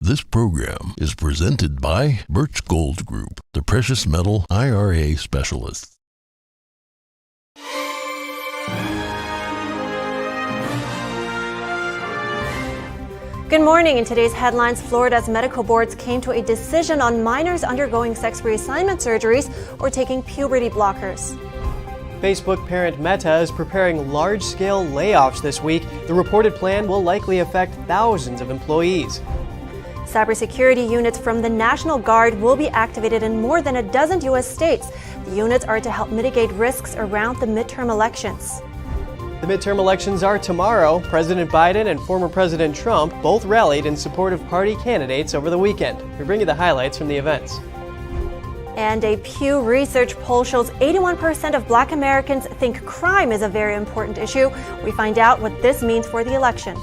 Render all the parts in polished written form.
This program is presented by Birch Gold Group, the precious metal IRA specialists. Good morning. In today's headlines, Florida's medical boards came to a decision on minors undergoing sex reassignment surgeries or taking puberty blockers. Facebook parent Meta is preparing large-scale layoffs this week. The reported plan will likely affect thousands of employees. Cybersecurity units from the National Guard will be activated in more than a dozen U.S. states. The units are to help mitigate risks around the midterm elections. The midterm elections are tomorrow. President Biden and former President Trump both rallied in support of party candidates over the weekend. We bring you the highlights from the events. And a Pew Research poll shows 81% of Black Americans think crime is a very important issue. We find out what this means for the election.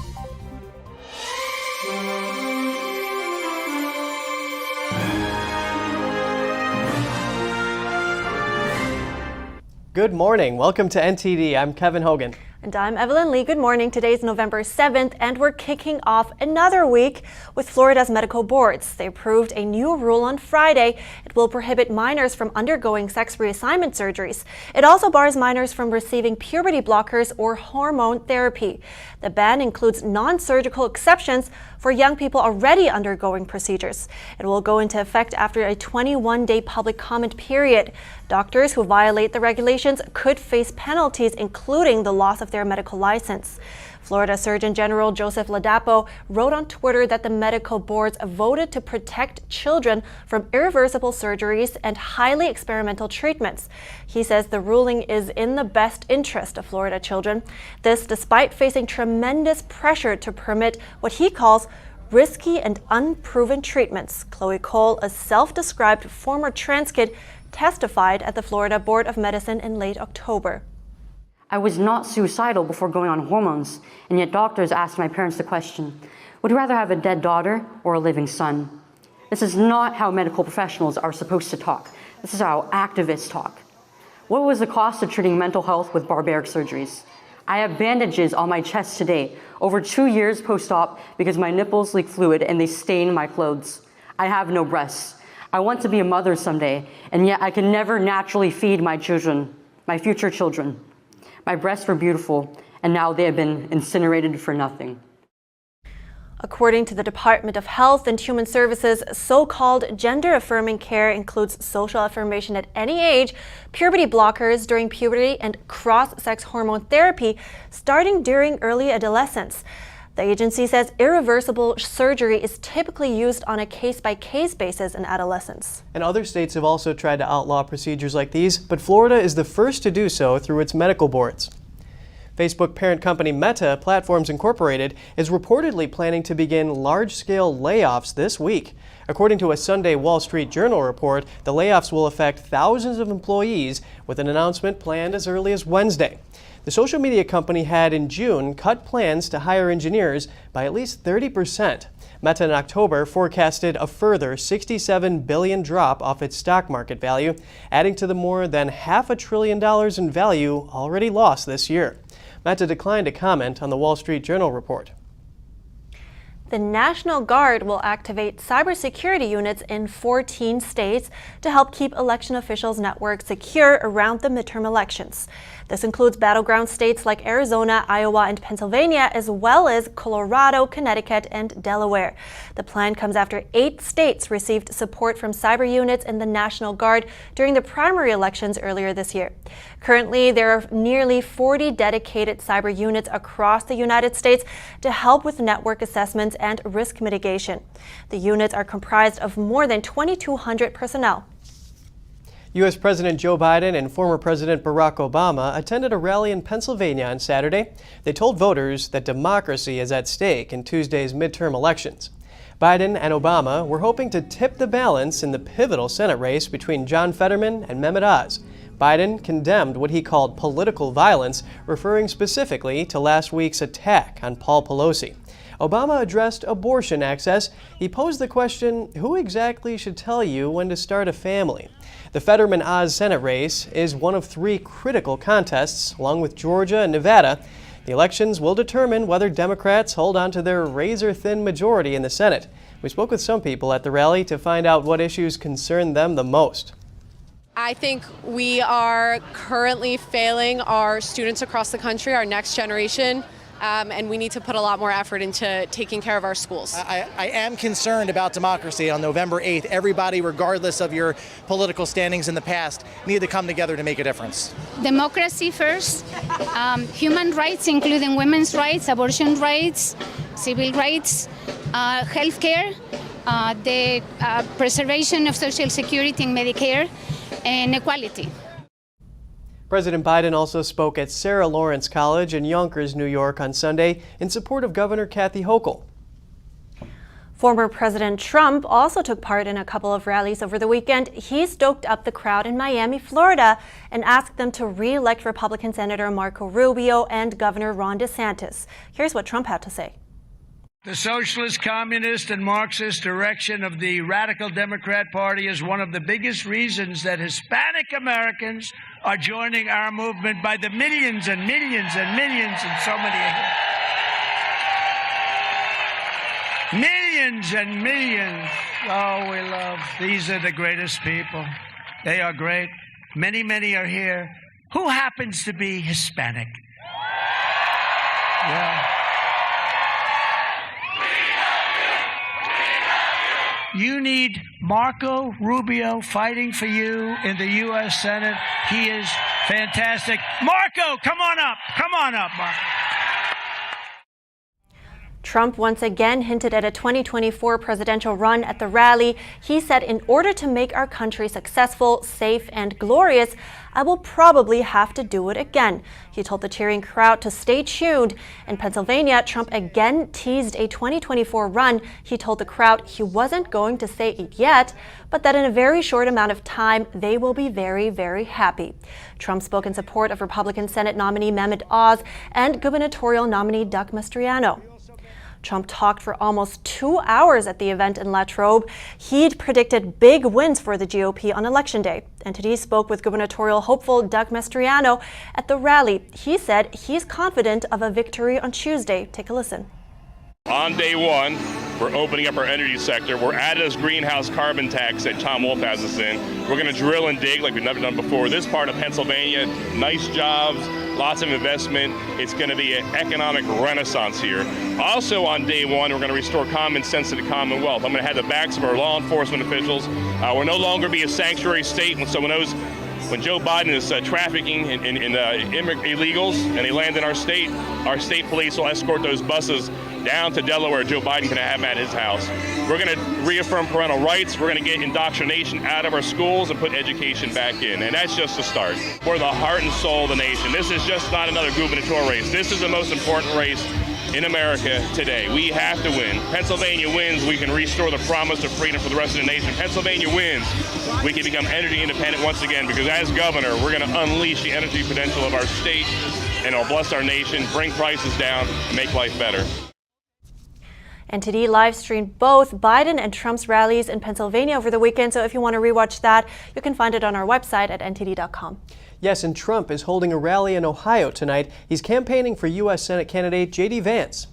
Good morning. Welcome to NTD. I'm Kevin Hogan. And I'm Evelyn Lee. Good morning. Today's November 7th, and we're kicking off another week with Florida's medical boards. They approved a new rule on Friday. It will prohibit minors from undergoing sex reassignment surgeries. It also bars minors from receiving puberty blockers or hormone therapy. The ban includes non-surgical exceptions for young people already undergoing procedures. It will go into effect after a 21-day public comment period. Doctors who violate the regulations could face penalties, including the loss of their medical license. Florida Surgeon General Joseph Ladapo wrote on Twitter that the medical boards voted to protect children from irreversible surgeries and highly experimental treatments. He says the ruling is in the best interest of Florida children. This despite facing tremendous pressure to permit what he calls risky and unproven treatments. Chloe Cole, a self-described former trans kid, testified at the Florida Board of Medicine in late October. I was not suicidal before going on hormones, and yet doctors asked my parents the question, would you rather have a dead daughter or a living son? This is not how medical professionals are supposed to talk. This is how activists talk. What was the cost of treating mental health with barbaric surgeries? I have bandages on my chest today, over 2 years post-op because my nipples leak fluid and they stain my clothes. I have no breasts. I want to be a mother someday, and yet I can never naturally feed my children, my future children. My breasts were beautiful, and now they have been incinerated for nothing. According to the Department of Health and Human Services, so-called gender-affirming care includes social affirmation at any age, puberty blockers during puberty, and cross-sex hormone therapy starting during early adolescence. The agency says irreversible surgery is typically used on a case-by-case basis in adolescents. And other states have also tried to outlaw procedures like these, but Florida is the first to do so through its medical boards. Facebook parent company Meta Platforms Incorporated is reportedly planning to begin large-scale layoffs this week. According to a Sunday Wall Street Journal report, the layoffs will affect thousands of employees, with an announcement planned as early as Wednesday. The social media company had in June cut plans to hire engineers by at least 30%. Meta in October forecasted a further $67 billion drop off its stock market value, adding to the more than $500 billion in value already lost this year. Meta declined to comment on the Wall Street Journal report. The National Guard will activate cybersecurity units in 14 states to help keep election officials' networks secure around the midterm elections. This includes battleground states like Arizona, Iowa, and Pennsylvania, as well as Colorado, Connecticut, and Delaware. The plan comes after 8 states received support from cyber units in the National Guard during the primary elections earlier this year. Currently, there are nearly 40 dedicated cyber units across the United States to help with network assessments and risk mitigation. The units are comprised of more than 2,200 personnel. U.S. President Joe Biden and former President Barack Obama attended a rally in Pennsylvania on Saturday. They told voters that democracy is at stake in Tuesday's midterm elections. Biden and Obama were hoping to tip the balance in the pivotal Senate race between John Fetterman and Mehmet Oz. Biden condemned what he called political violence, referring specifically to last week's attack on Paul Pelosi. Obama addressed abortion access. He posed the question, who exactly should tell you when to start a family? The Fetterman-Oz Senate race is one of 3 critical contests, along with Georgia and Nevada. The elections will determine whether Democrats hold on to their razor-thin majority in the Senate. We spoke with some people at the rally to find out what issues concern them the most. I think we are currently failing our students across the country, our next generation, and we need to put a lot more effort into taking care of our schools. I am concerned about democracy on November 8th. Everybody, regardless of your political standings in the past, need to come together to make a difference. Democracy first, human rights, including women's rights, abortion rights, civil rights, health care, the preservation of Social Security and Medicare, and equality. President Biden also spoke at Sarah Lawrence College in Yonkers, New York on Sunday in support of Governor Kathy Hochul. Former President Trump also took part in a couple of rallies over the weekend. He stoked up the crowd in Miami, Florida, and asked them to re-elect Republican Senator Marco Rubio and Governor Ron DeSantis. Here's what Trump had to say. The socialist, communist, and Marxist direction of the radical Democrat Party is one of the biggest reasons that Hispanic Americans are joining our movement by the millions and millions and millions, and so many millions and millions. Oh, we love. These are the greatest people. They are great. Many, many are here. Who happens to be Hispanic? Yeah. You need Marco Rubio fighting for you in the U.S. Senate. He is fantastic. Marco, come on up. Come on up, Marco. Trump once again hinted at a 2024 presidential run at the rally. He said, in order to make our country successful, safe, and glorious, I will probably have to do it again. He told the cheering crowd to stay tuned. In Pennsylvania, Trump again teased a 2024 run. He told the crowd he wasn't going to say it yet, but that in a very short amount of time, they will be very, very happy. Trump spoke in support of Republican Senate nominee Mehmet Oz and gubernatorial nominee Doug Mastriano. Trump talked for almost 2 hours at the event in La Trobe. He'd predicted big wins for the GOP on Election Day. NTD spoke with gubernatorial hopeful Doug Mastriano at the rally. He said he's confident of a victory on Tuesday. Take a listen. On day one, we're opening up our energy sector. We're adding this greenhouse carbon tax that Tom Wolf has us in. We're going to drill and dig like we've never done before. This part of Pennsylvania, nice jobs, lots of investment. It's going to be an economic renaissance here. Also on day one, we're going to restore common sense to the Commonwealth. I'm going to have the backs of our law enforcement officials. We'll no longer be a sanctuary state when someone knows when Joe Biden is trafficking in illegals and they land in our state police will escort those buses down to Delaware. Joe Biden can have them at his house. We're going to reaffirm parental rights. We're going to get indoctrination out of our schools and put education back in. And that's just the start. We're the heart and soul of the nation. This is just not another gubernatorial race. This is the most important race in America today. We have to win. Pennsylvania wins, we can restore the promise of freedom for the rest of the nation. Pennsylvania wins, we can become energy independent once again, because as governor, we're going to unleash the energy potential of our state, and it'll bless our nation, bring prices down, make life better. NTD live streamed both Biden and Trump's rallies in Pennsylvania over the weekend, so if you want to rewatch that, you can find it on our website at ntd.com. Yes, and Trump is holding a rally in Ohio tonight. He's campaigning for U.S. Senate candidate J.D. Vance.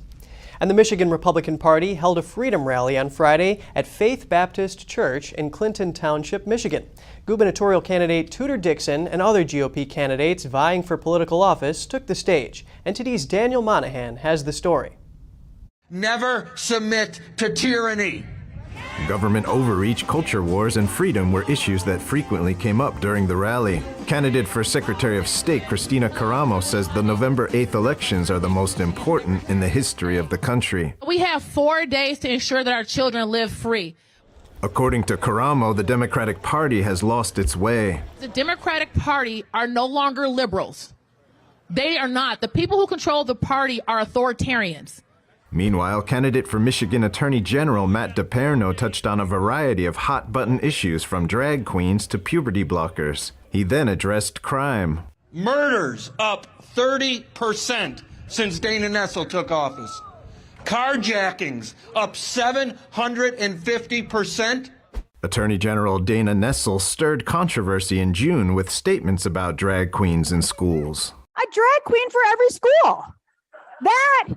And the Michigan Republican Party held a freedom rally on Friday at Faith Baptist Church in Clinton Township, Michigan. Gubernatorial candidate Tudor Dixon and other GOP candidates vying for political office took the stage. NTD's Daniel Monahan has the story. Never submit to tyranny. Government overreach, culture wars, and freedom were issues that frequently came up during the rally. Candidate for Secretary of State Kristina Karamo says the November 8th elections are the most important in the history of the country. We have 4 days to ensure that our children live free. According to Karamo, the Democratic Party has lost its way. The Democratic Party are no longer liberals. They are not. The people who control the party are authoritarians. Meanwhile, candidate for Michigan Attorney General Matt DePerno touched on a variety of hot-button issues from drag queens to puberty blockers. He then addressed crime. Murders up 30% since Dana Nessel took office. Carjackings up 750%. Attorney General Dana Nessel stirred controversy in June with statements about drag queens in schools. A drag queen for every school. That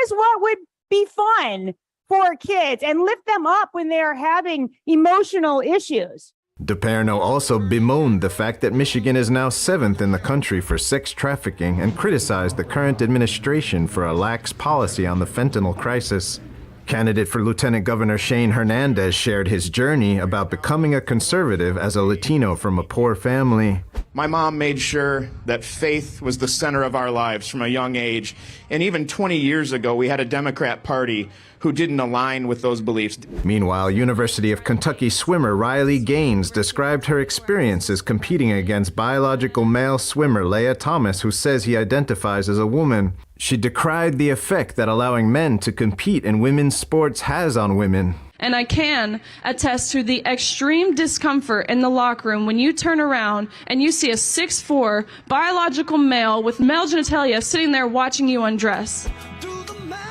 is what would be fun for kids and lift them up when they are having emotional issues. DePerno also bemoaned the fact that Michigan is now 7th in the country for sex trafficking and criticized the current administration for a lax policy on the fentanyl crisis. Candidate for Lieutenant Governor Shane Hernandez shared his journey about becoming a conservative as a Latino from a poor family. My mom made sure that faith was the center of our lives from a young age. And even 20 years ago, we had a Democrat Party who didn't align with those beliefs. Meanwhile, University of Kentucky swimmer Riley Gaines described her experiences competing against biological male swimmer Leah Thomas, who says he identifies as a woman. She decried the effect that allowing men to compete in women's sports has on women. And I can attest to the extreme discomfort in the locker room when you turn around and you see a 6'4" biological male with male genitalia sitting there watching you undress.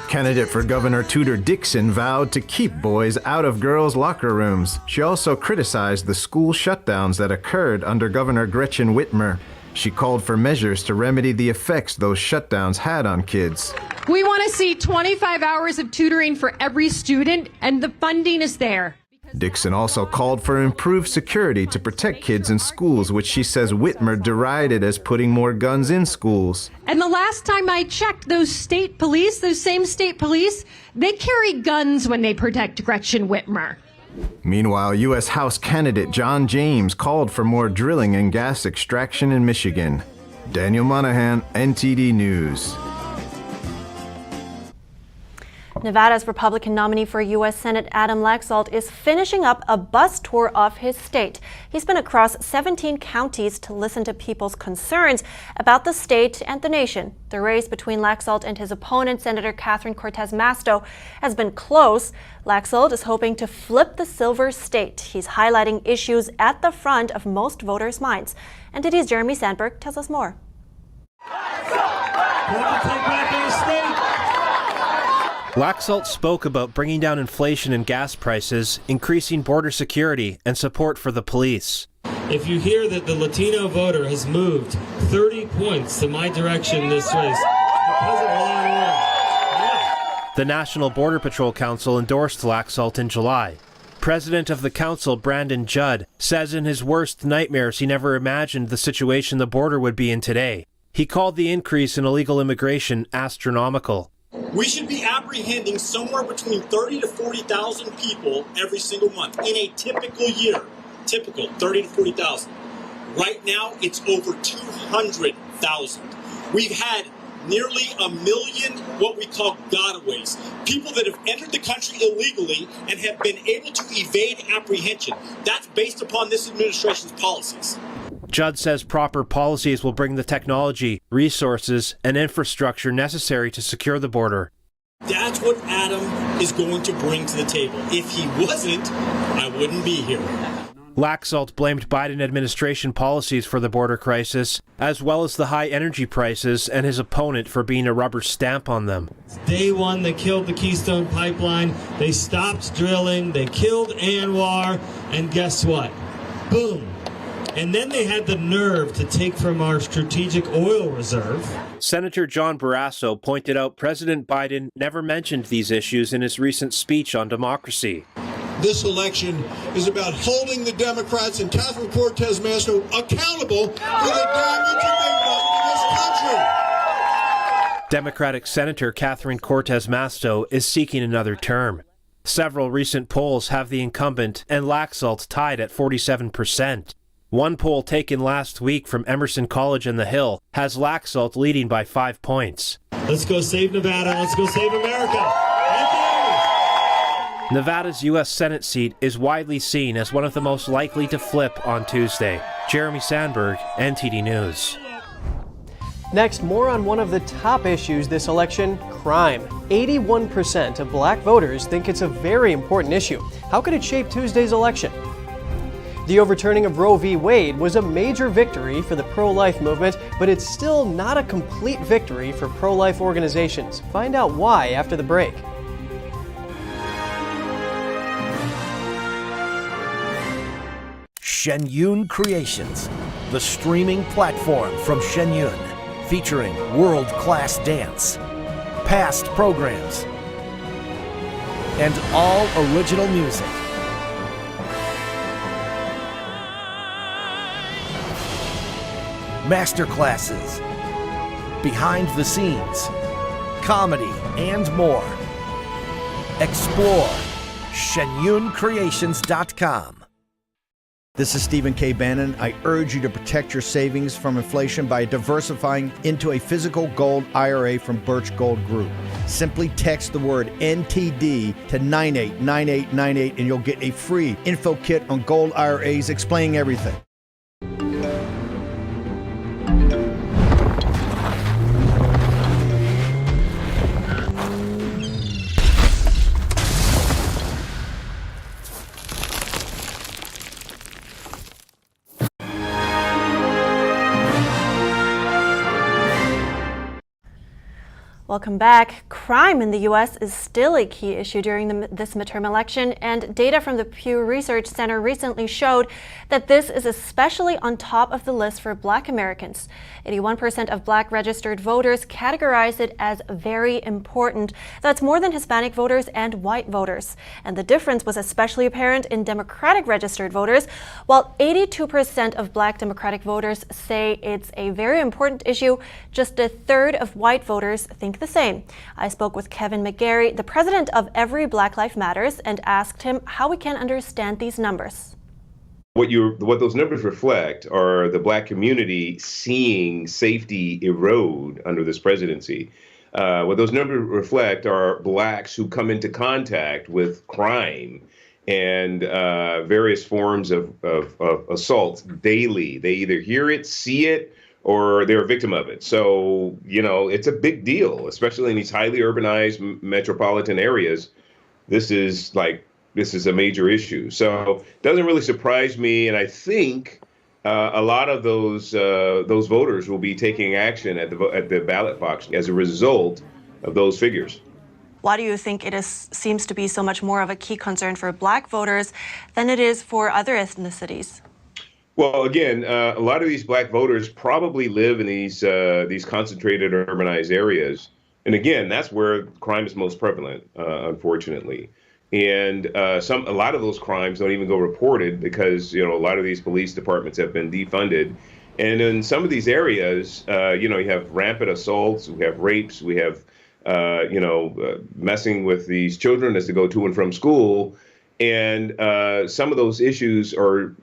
Candidate for Governor Tudor Dixon vowed to keep boys out of girls' locker rooms. She also criticized the school shutdowns that occurred under Governor Gretchen Whitmer. She called for measures to remedy the effects those shutdowns had on kids. We want to see 25 hours of tutoring for every student, and the funding is there. Dixon also called for improved security to protect kids in schools, which she says Whitmer derided as putting more guns in schools. And the last time I checked, those same state police, they carry guns when they protect Gretchen Whitmer. Meanwhile, U.S. House candidate John James called for more drilling and gas extraction in Michigan. Daniel Monahan, NTD News. Nevada's Republican nominee for U.S. Senate Adam Laxalt is finishing up a bus tour of his state. He's been across 17 counties to listen to people's concerns about the state and the nation. The race between Laxalt and his opponent, Senator Catherine Cortez Masto, has been close. Laxalt is hoping to flip the silver state. He's highlighting issues at the front of most voters' minds. NTD's Jeremy Sandberg tells us more. Laxalt spoke about bringing down inflation and gas prices, increasing border security, and support for the police. If you hear that the Latino voter has moved 30 points to my direction in this race, because of law and order. The National Border Patrol Council endorsed Laxalt in July. President of the council, Brandon Judd, says in his worst nightmares he never imagined the situation the border would be in today. He called the increase in illegal immigration astronomical. We should be apprehending somewhere between 30 to 40,000 people every single month in a typical year. Typical, 30 to 40,000. Right now, it's over 200,000. We've had nearly 1 million what we call gotaways, people that have entered the country illegally and have been able to evade apprehension. That's based upon this administration's policies. Judd says proper policies will bring the technology, resources, and infrastructure necessary to secure the border. That's what Adam is going to bring to the table. If he wasn't, I wouldn't be here. Laxalt blamed Biden administration policies for the border crisis, as well as the high energy prices, and his opponent for being a rubber stamp on them. Day one, they killed the Keystone Pipeline. They stopped drilling. They killed Anwar. And guess what? Boom. And then they had the nerve to take from our strategic oil reserve. Senator John Barrasso pointed out President Biden never mentioned these issues in his recent speech on democracy. This election is about holding the Democrats and Catherine Cortez Masto accountable for the damage they've done to this country. Democratic Senator Catherine Cortez Masto is seeking another term. Several recent polls have the incumbent and Laxalt tied at 47%. One poll taken last week from Emerson College in the Hill has Laxalt leading by 5 points. Let's go save Nevada. Let's go save America. Nevada's U.S. Senate seat is widely seen as one of the most likely to flip on Tuesday. Jeremy Sandberg, NTD News. Next, more on one of the top issues this election, crime. 81% of black voters think it's a very important issue. How could it shape Tuesday's election? The overturning of Roe v. Wade was a major victory for the pro-life movement, but it's still not a complete victory for pro-life organizations. Find out why after the break. Shenyun Creations, the streaming platform from Shenyun, featuring world-class dance, past programs, and all original music. Masterclasses, behind the scenes, comedy, and more. Explore shenyuncreations.com. This is Stephen K. Bannon. I urge you to protect your savings from inflation by diversifying into a physical gold IRA from Birch Gold Group. Simply text the word NTD to 989898 and you'll get a free info kit on gold IRAs explaining everything. Welcome back. Crime in the U.S. is still a key issue during this midterm election, and data from the Pew Research Center recently showed that this is especially on top of the list for Black Americans. 81% of Black registered voters categorize it as very important. That's more than Hispanic voters and white voters. And the difference was especially apparent in Democratic registered voters. While 82% of Black Democratic voters say it's a very important issue, just a third of white voters think the same. I spoke with Kevin McGarry, the president of Every Black Life Matters, and asked him how we can understand these numbers. What those numbers reflect are the Black community seeing safety erode under this presidency. What those numbers reflect are Blacks who come into contact with crime and various forms of assault daily. They either hear it, see it, or they're a victim of it. So, it's a big deal, especially in these highly urbanized metropolitan areas. This is a major issue. So it doesn't really surprise me. And I think a lot of those voters will be taking action at the ballot box as a result of those figures. Why do you think it seems to be so much more of a key concern for Black voters than it is for other ethnicities? Well, again, a lot of these Black voters probably live in these concentrated urbanized areas. And again, that's where crime is most prevalent, unfortunately. And a lot of those crimes don't even go reported because, a lot of these police departments have been defunded. And in some of these areas, you have rampant assaults, we have rapes, we have, messing with these children as they go to and from school. And some of those issues are,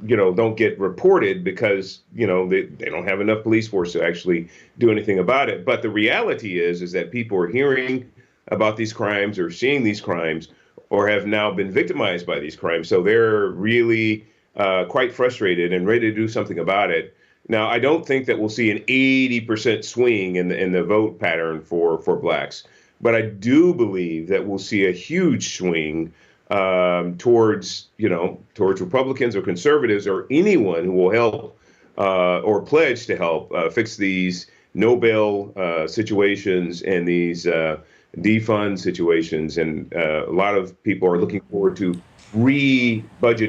don't get reported because, they don't have enough police force to actually do anything about it. But the reality is that people are hearing about these crimes or seeing these crimes or have now been victimized by these crimes. So they're really quite frustrated and ready to do something about it. Now, I don't think that we'll see an 80% swing in the vote pattern for Blacks, but I do believe that we'll see a huge swing towards Republicans or conservatives or anyone who will help or pledge to help fix these no bail situations and these defund situations. And a lot of people are looking forward to refunding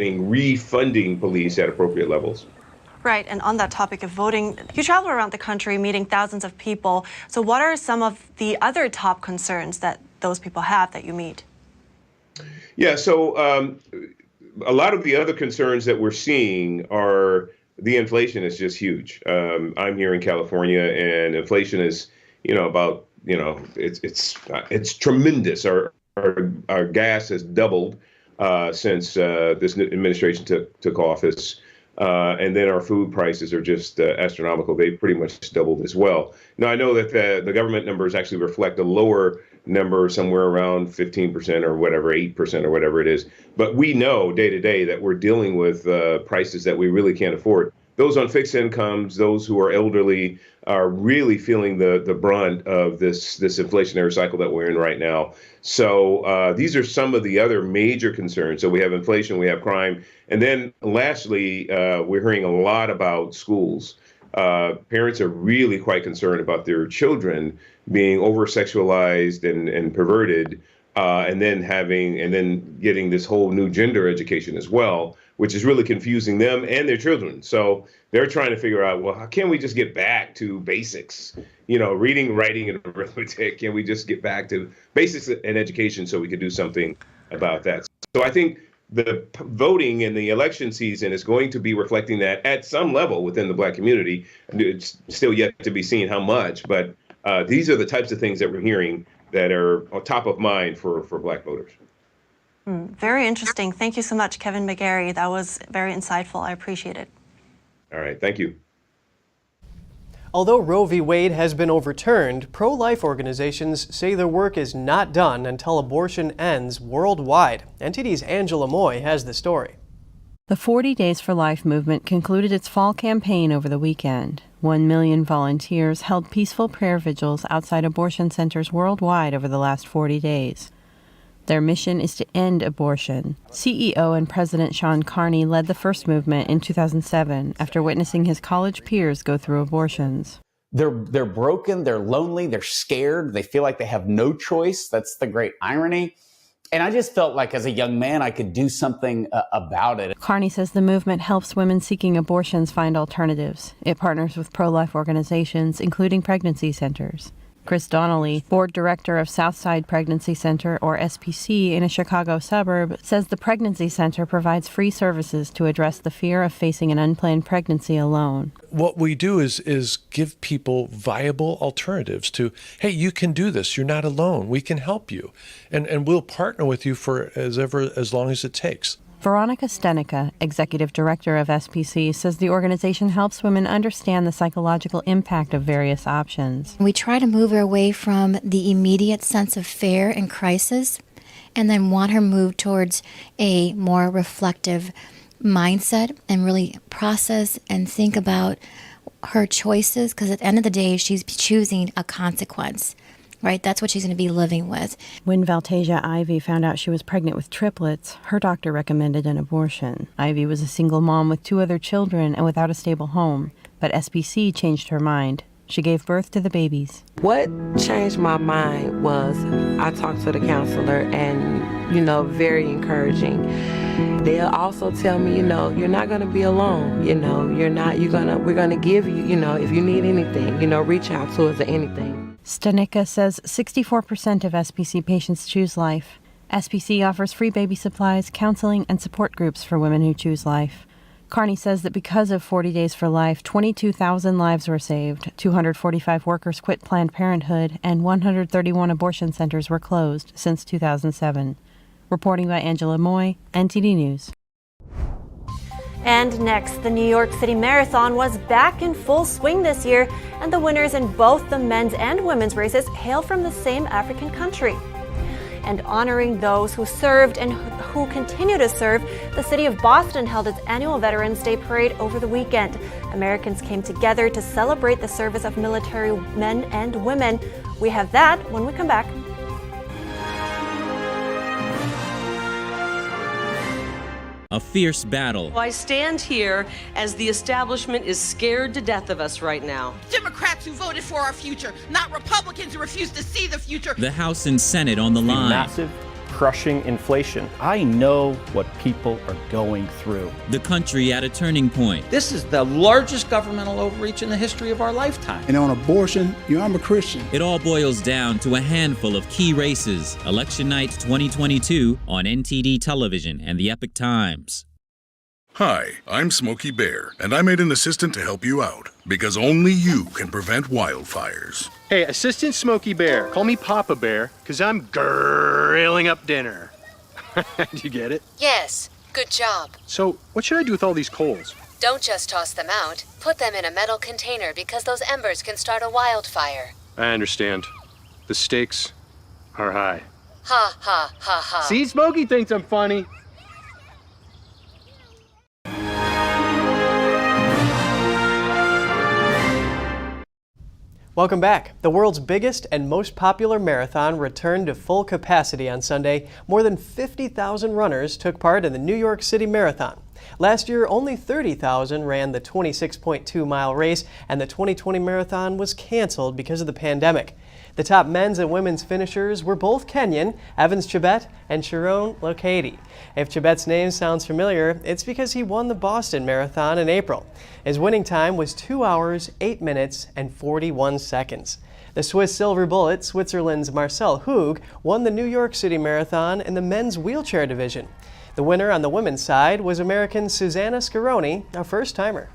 police at appropriate levels. Right, and on that topic of voting, you travel around the country meeting thousands of people. So what are some of the other top concerns that those people have that you meet? Yeah, so a lot of the other concerns that we're seeing are the inflation is just huge. I'm here in California, and inflation is, it's tremendous. Our gas has doubled since this administration took office. And then our food prices are just astronomical. They pretty much doubled as well. Now, I know that the government numbers actually reflect a lower number, somewhere around 15% or whatever, 8% or whatever it is. But we know day to day that we're dealing with prices that we really can't afford. Those on fixed incomes, those who are elderly, are really feeling the brunt of this inflationary cycle that we're in right now. So these are some of the other major concerns. So we have inflation, we have crime. And then lastly, we're hearing a lot about schools. Parents are really quite concerned about their children being over-sexualized and perverted, and then getting this whole new gender education as well, which is really confusing them and their children. So they're trying to figure out, well, how can we just get back to basics? Reading, writing, and arithmetic. Can we just get back to basics and education so we could do something about that? So I think the voting in the election season is going to be reflecting that at some level within the Black community. It's still yet to be seen how much, but these are the types of things that we're hearing that are top of mind for Black voters. Very interesting. Thank you so much, Kevin McGarry. That was very insightful. I appreciate it. All right. Thank you. Although Roe v. Wade has been overturned, pro-life organizations say their work is not done until abortion ends worldwide. NTD's Angela Moy has the story. The 40 Days for Life movement concluded its fall campaign over the weekend. 1 million volunteers held peaceful prayer vigils outside abortion centers worldwide over the last 40 days. Their mission is to end abortion. CEO and President Sean Carney led the first movement in 2007 after witnessing his college peers go through abortions. They're broken, they're lonely, they're scared, they feel like they have no choice. That's the great irony. And I just felt like as a young man, I could do something about it. Carney says the movement helps women seeking abortions find alternatives. It partners with pro-life organizations, including pregnancy centers. Chris Donnelly, board director of Southside Pregnancy Center, or SPC, in a Chicago suburb, says the pregnancy center provides free services to address the fear of facing an unplanned pregnancy alone. What we do is give people viable alternatives to, hey, you can do this. You're not alone. We can help you. And we'll partner with you for as long as it takes. Veronica Stenica, executive director of SPC, says the organization helps women understand the psychological impact of various options. We try to move her away from the immediate sense of fear and crisis and then want her moved towards a more reflective mindset and really process and think about her choices, because at the end of the day, she's choosing a consequence. Right, that's what she's going to be living with. When Valtasia Ivy found out she was pregnant with triplets, her doctor recommended an abortion. Ivy was a single mom with 2 other children and without a stable home, but SPC changed her mind. She gave birth to the babies. What changed my mind was I talked to the counselor and, very encouraging. They'll also tell me, you're not going to be alone. We're going to give you, if you need anything, reach out to us or anything. Stanica says 64% of SPC patients choose life. SPC offers free baby supplies, counseling, and support groups for women who choose life. Carney says that because of 40 Days for Life, 22,000 lives were saved, 245 workers quit Planned Parenthood, and 131 abortion centers were closed since 2007. Reporting by Angela Moy, NTD News. And next, the New York City Marathon was back in full swing this year, and the winners in both the men's and women's races hail from the same African country. And honoring those who served and who continue to serve, the city of Boston held its annual Veterans Day parade over the weekend. Americans came together to celebrate the service of military men and women. We have that when we come back. A fierce battle. I stand here as the establishment is scared to death of us right now. Democrats who voted for our future, not Republicans who refuse to see the future. The House and Senate on the line. Massive, crushing inflation. I know what people are going through. The country at a turning point. This is the largest governmental overreach in the history of our lifetime. And on abortion, I'm a Christian. It all boils down to a handful of key races. Election night 2022 on NTD Television and the Epoch Times. Hi, I'm Smokey Bear, and I made an assistant to help you out, because only you can prevent wildfires. Hey, Assistant Smokey Bear, call me Papa Bear, because I'm grilling up dinner. Do you get it? Yes, good job. So, what should I do with all these coals? Don't just toss them out. Put them in a metal container because those embers can start a wildfire. I understand. The stakes are high. Ha, ha, ha, ha. See, Smokey thinks I'm funny. Welcome back. The world's biggest and most popular marathon returned to full capacity on Sunday. More than 50,000 runners took part in the New York City Marathon. Last year, only 30,000 ran the 26.2-mile race, and the 2020 marathon was canceled because of the pandemic. The top men's and women's finishers were both Kenyan, Evans Chebet and Sharon Lokedi. If Chebet's name sounds familiar, it's because he won the Boston Marathon in April. His winning time was 2 hours, 8 minutes, and 41 seconds. The Swiss Silver Bullet, Switzerland's Marcel Hug, won the New York City Marathon in the men's wheelchair division. The winner on the women's side was American Susanna Scaroni, a first-timer.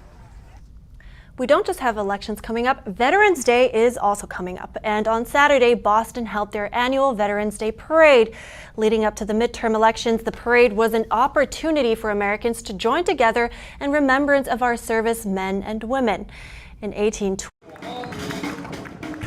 We don't just have elections coming up, Veterans Day is also coming up. And on Saturday, Boston held their annual Veterans Day Parade. Leading up to the midterm elections, the parade was an opportunity for Americans to join together in remembrance of our service men and women. In 1820.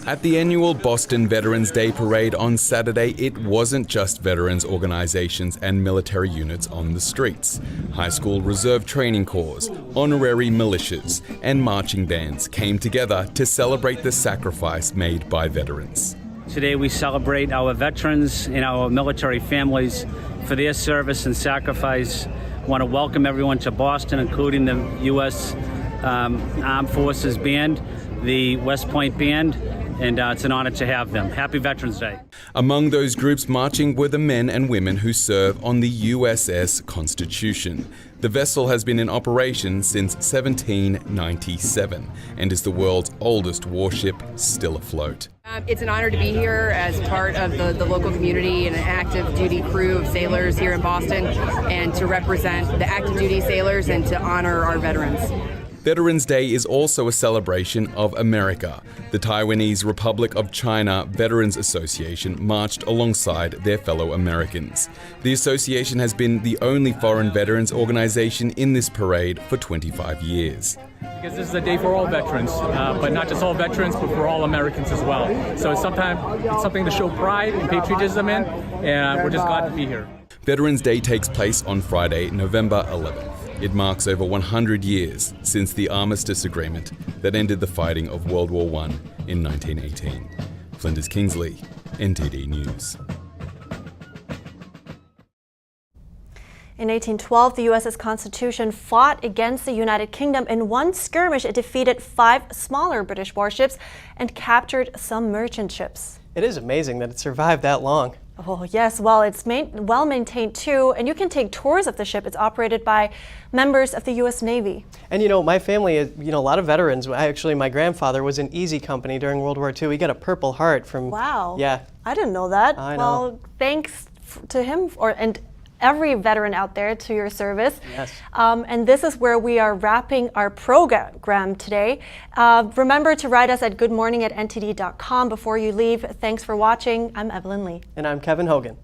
At the annual Boston Veterans Day Parade on Saturday, it wasn't just veterans organizations and military units on the streets. High school reserve training corps, honorary militias, and marching bands came together to celebrate the sacrifice made by veterans. Today we celebrate our veterans and our military families for their service and sacrifice. I want to welcome everyone to Boston, including the U.S. Armed Forces Band, the West Point Band, and it's an honor to have them. Happy Veterans Day. Among those groups marching were the men and women who serve on the USS Constitution. The vessel has been in operation since 1797 and is the world's oldest warship still afloat. It's an honor to be here as part of the local community and an active duty crew of sailors here in Boston, and to represent the active duty sailors and to honor our veterans. Veterans Day is also a celebration of America. The Taiwanese Republic of China Veterans Association marched alongside their fellow Americans. The association has been the only foreign veterans organization in this parade for 25 years. Because this is a day for all veterans, but not just all veterans, but for all Americans as well. So it's something to show pride and patriotism in, and we're just glad to be here. Veterans Day takes place on Friday, November 11th. It marks over 100 years since the Armistice Agreement that ended the fighting of World War I in 1918. Flinders Kingsley, NTD News. In 1812, the USS Constitution fought against the United Kingdom. In one skirmish, it defeated 5 smaller British warships and captured some merchant ships. It is amazing that it survived that long. Oh, yes. Well, it's well maintained too, and you can take tours of the ship. It's operated by members of the U.S. Navy. And you know, my family, a lot of veterans. Actually, my grandfather was in Easy Company during World War II. He got a Purple Heart from. Wow. Yeah. I didn't know that. I know. Well, thanks to him and every veteran out there to your service. Yes. And this is where we are wrapping our program today. Remember to write us at goodmorning@ntd.com before you leave. Thanks for watching. I'm Evelyn Lee. And I'm Kevin Hogan.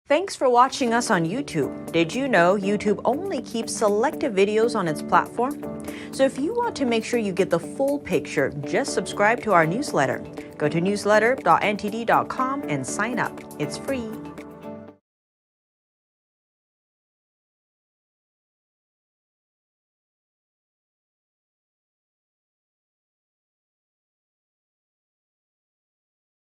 Thanks for watching us on YouTube. Did you know YouTube only keeps selective videos on its platform? So if you want to make sure you get the full picture, just subscribe to our newsletter. Go to newsletter.ntd.com and sign up. It's free.